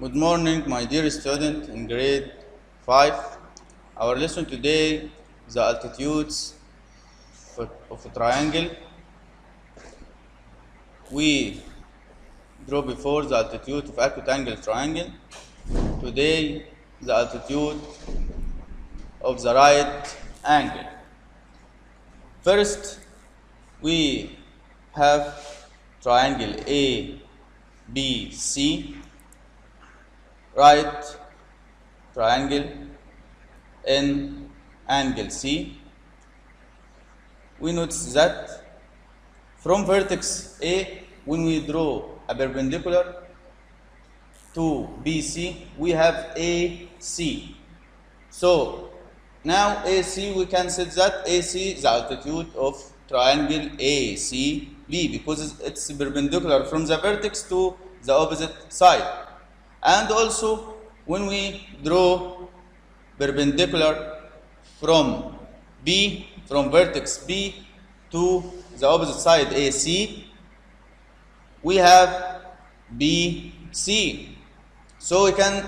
Good morning, my dear student in grade 5. Our lesson today is the altitudes of a triangle. We draw before the altitude of acute angle triangle. Today, the altitude of the right angle. First, we have triangle A, B, C, right triangle in angle C. We notice that from vertex A, when we draw a perpendicular to BC, we have AC. So now AC, we can say that AC is the altitude of triangle ACB because it's perpendicular from the vertex to the opposite side. And also, when we draw perpendicular from vertex B to the opposite side AC, we have BC. So we can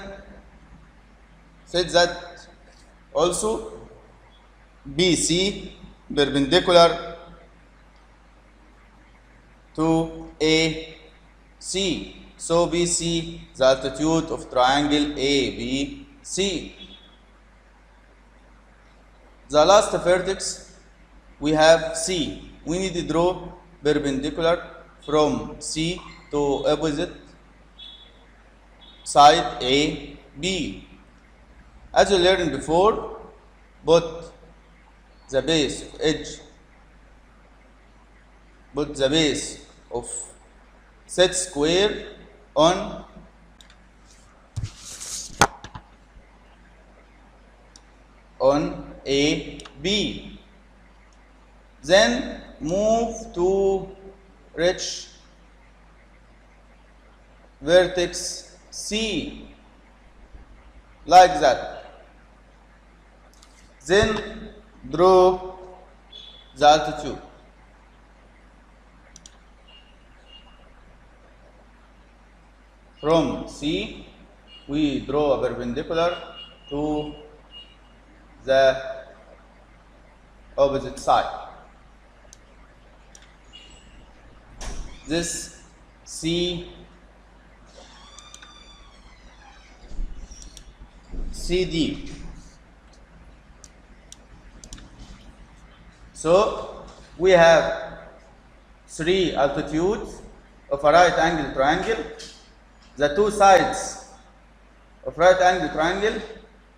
say that also BC perpendicular to AC. So BC the altitude of triangle ABC. The last vertex we have C. We need to draw perpendicular from C to opposite side AB. As we learned before, put the base of set square on AB. Then move to reach vertex C like that. Then draw the altitude. From C, we draw a perpendicular to the opposite side. This CD. So we have three altitudes of a right angle triangle. The two sides of right angle triangle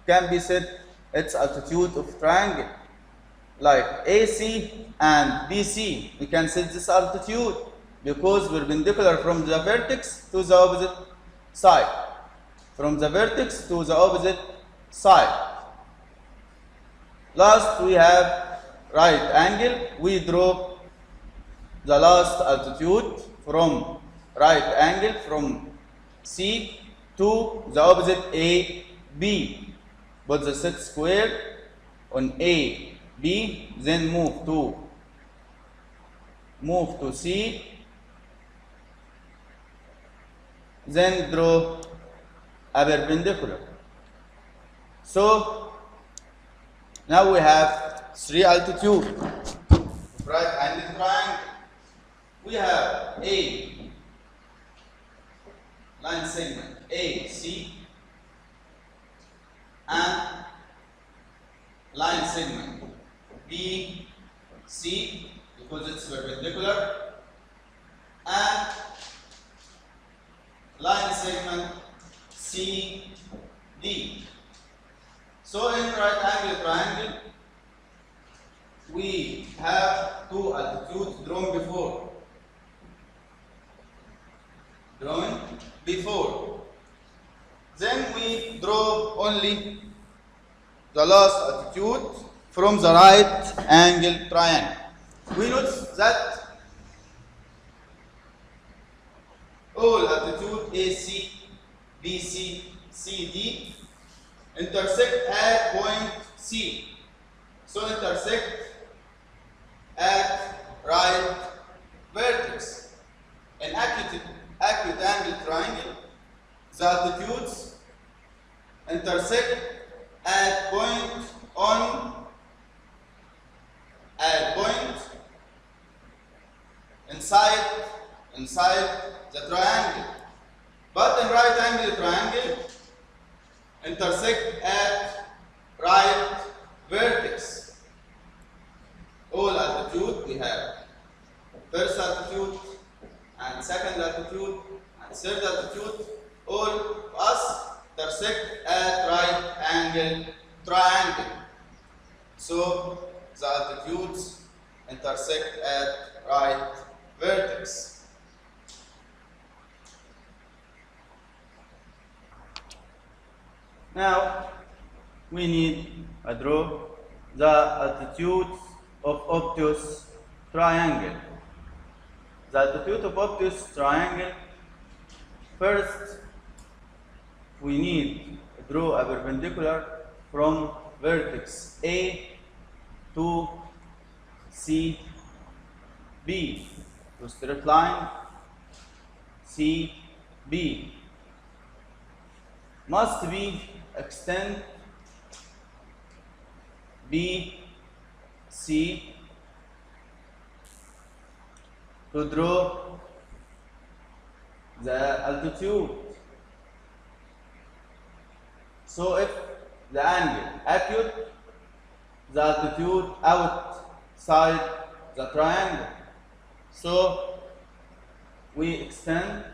can be said its altitude of triangle. Like AC and BC, we can set this altitude because perpendicular from the vertex to the opposite side. From the vertex to the opposite side. Last, we have right angle. We draw the last altitude from right angle from C to the opposite AB. Put the set square on AB, then move to C, then draw a perpendicular. So now we have three altitudes of right angle triangle. We have A line segment AC and line segment BC because it's perpendicular, and line segment CD. So in right angle triangle, we have two altitudes drawn before. Then we draw only the last altitude from the right angle triangle. We notice that all altitude AC, BC, CD intersect at point C. So intersect at right vertex. An acute angle triangle, the altitude inside the triangle. But in right angle triangle, intersect at right vertex. All altitude we have first altitude and second altitude and third altitude, all of us intersect at right angle triangle. So the altitudes intersect at right vertex. Now we need to draw the altitudes of obtuse triangle. The altitude of obtuse triangle, first we need to draw a perpendicular from vertex A to C B, to straight line C B. Must be extend B C to draw the altitude. So if the angle acute, the altitude outside the triangle. So we extend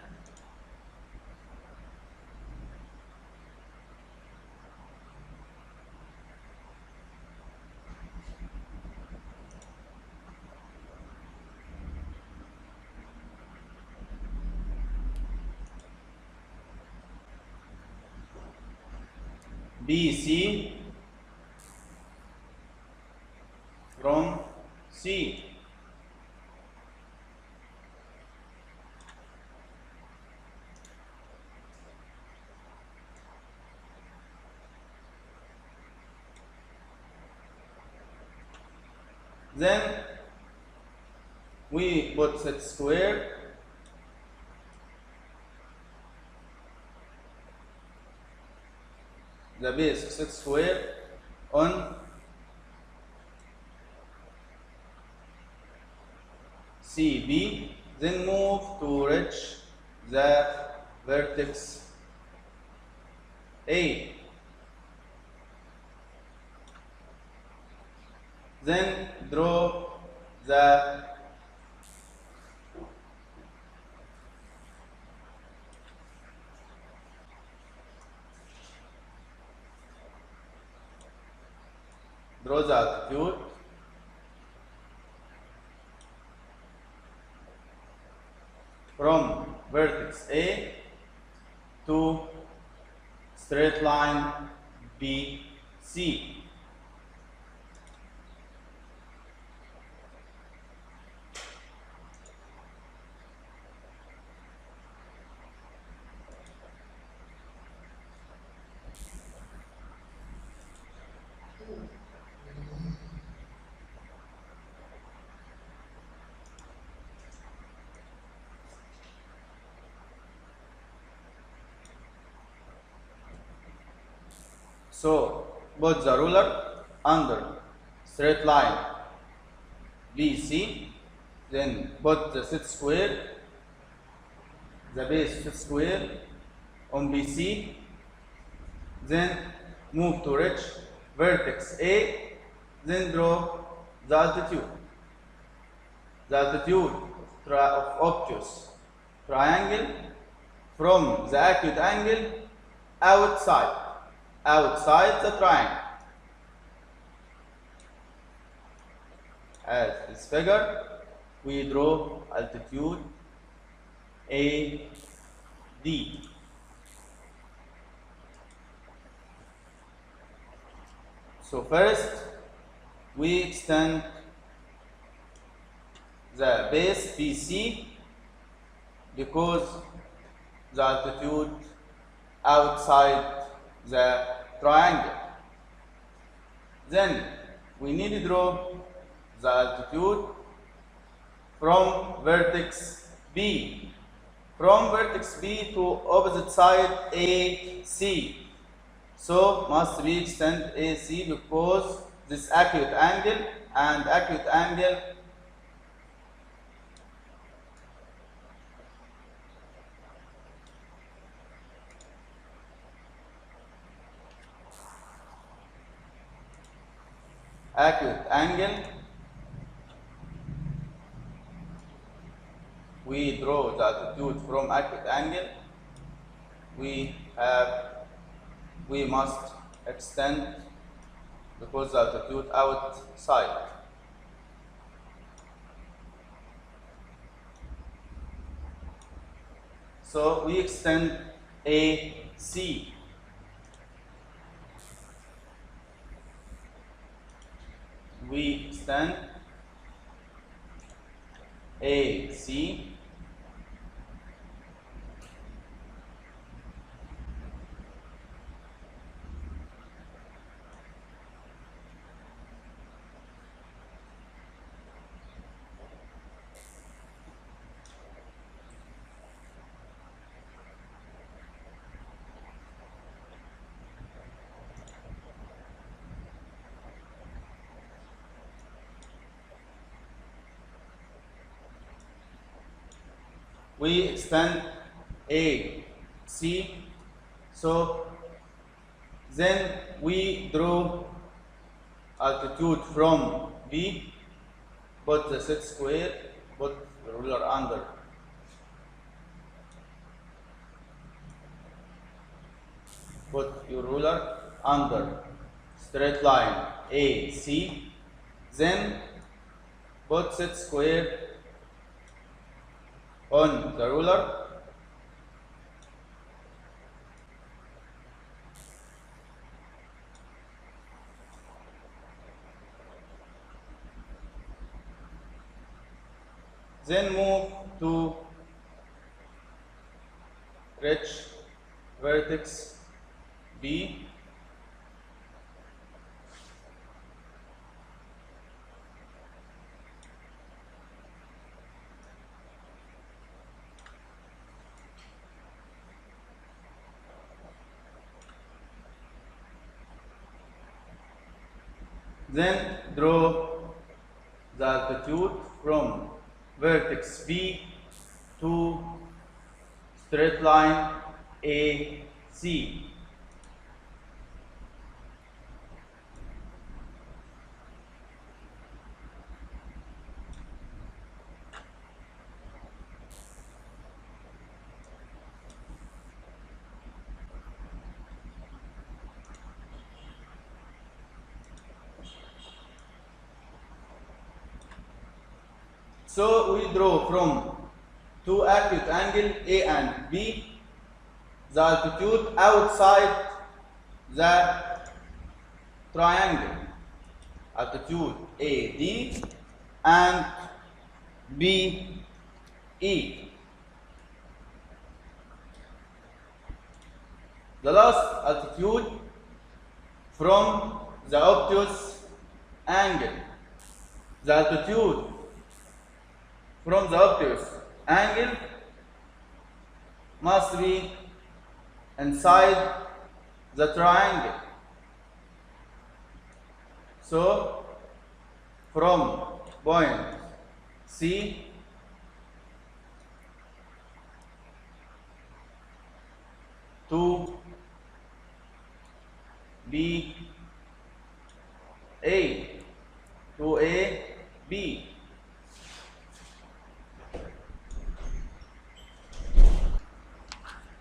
BC from C. Then we put set square the base set square on CB, then move to reach the vertex A. Then draw the altitude from vertex A to straight line BC. So put the ruler under straight line BC, then put the set square, the base set square on BC, then move to reach vertex A, then draw the altitude. The altitude of obtuse triangle from the acute angle outside the triangle. As this figure, we draw altitude AD. So first, we extend the base BC because the altitude outside the triangle. Then we need to draw the altitude from vertex B. From vertex B to opposite side AC. So must be extend AC because this acute angle and acute angle acute angle. We draw the altitude from acute angle. We must extend because the altitude outside. So we extend AC. We extend AC. We extend AC. So then we draw altitude from V, put the set square, put the ruler under. Put your ruler under straight line AC, then put set square on the ruler. Then move to reach vertex B. Then draw the altitude from vertex B to straight line AC. So we draw from two acute angle A and B the altitude outside the triangle, altitude AD and BE. The last altitude from the obtuse angle. The altitude from the obtuse angle must be inside the triangle. So from point C to B A to A B.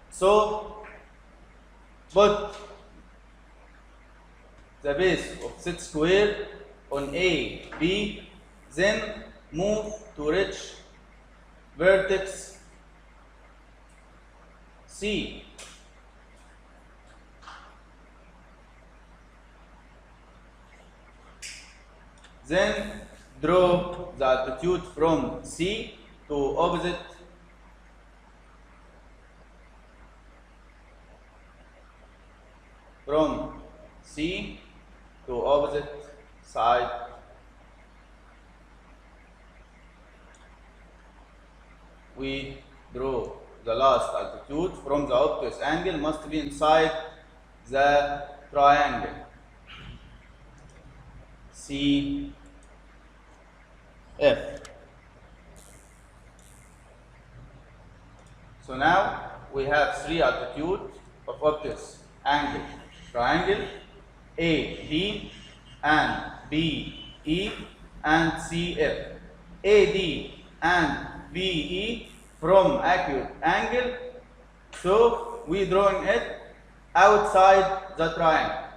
So put the base of set square on A, B, then move to reach vertex C. Then draw the altitude from C to opposite from C to opposite side. We draw the last altitude from the obtuse angle must be inside the triangle CF. So now we have three altitudes of obtuse angle triangle A, D, and BE and CF. AD and VE from acute angle, so we drawing it outside the triangle.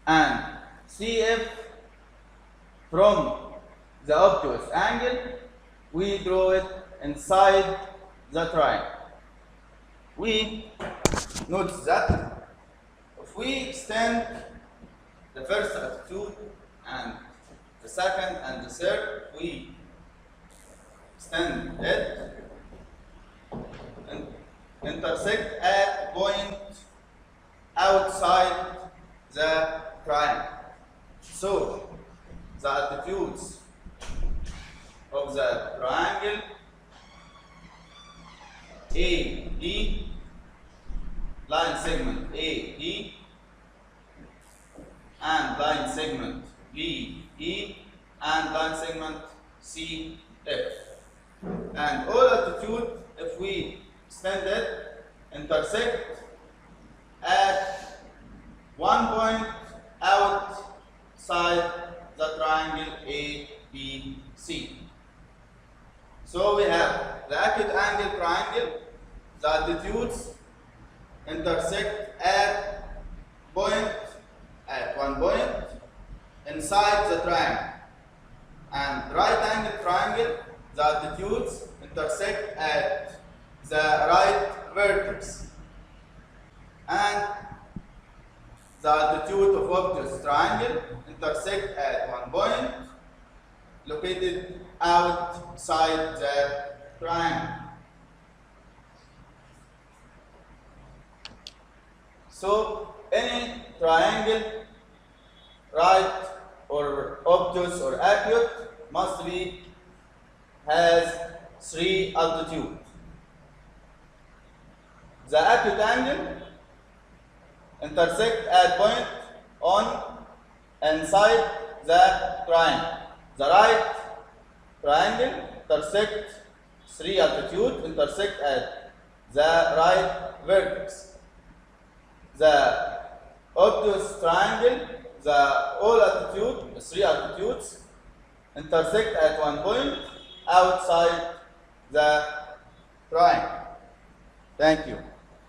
And CF from the obtuse angle, we draw it inside the triangle. We notice that if we extend the first altitude and the second and the third, we extend it and intersect at point outside the triangle. So the altitudes of the triangle AD, line segment AD, and line segment BE, and line segment CF. And all altitude, if we extend it, intersect at one point outside the triangle ABC. So we have the acute angle triangle, the altitudes intersect at one point inside the triangle. And right angle triangle, the altitudes intersect at the right vertex. And the altitude of obtuse triangle intersect at one point located outside the triangle. So any triangle, right or obtuse or acute, must be has 3 altitudes. The acute angle intersect at point on inside the triangle. The right triangle intersect 3 altitude, intersect at the right vertex. The obtuse triangle, the all altitude, 3 altitudes, intersect at one point outside the triangle. Thank you.